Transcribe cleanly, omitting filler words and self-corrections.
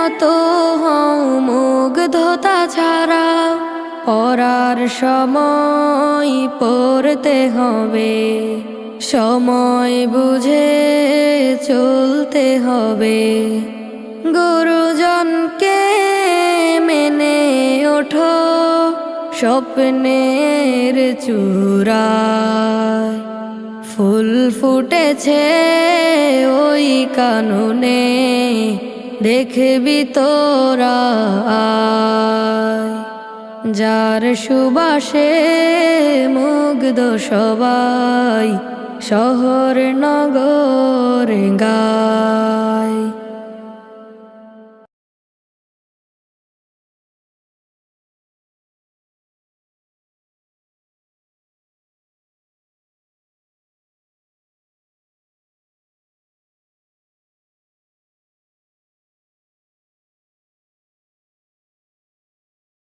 মতো হও মুগ্ধতা ছাড়া, পড়ার সময় পড়তে হবে, সময় বুঝে চলতে হবে। গুরুজনকে মেনে ওঠো স্বপ্নের চূড়ায়, ফুল ফুটেছে ওই কাননে দেখবি তোরা আয়। যার সুবাসে মুগ্ধ সবাই, শহর নগর গায়।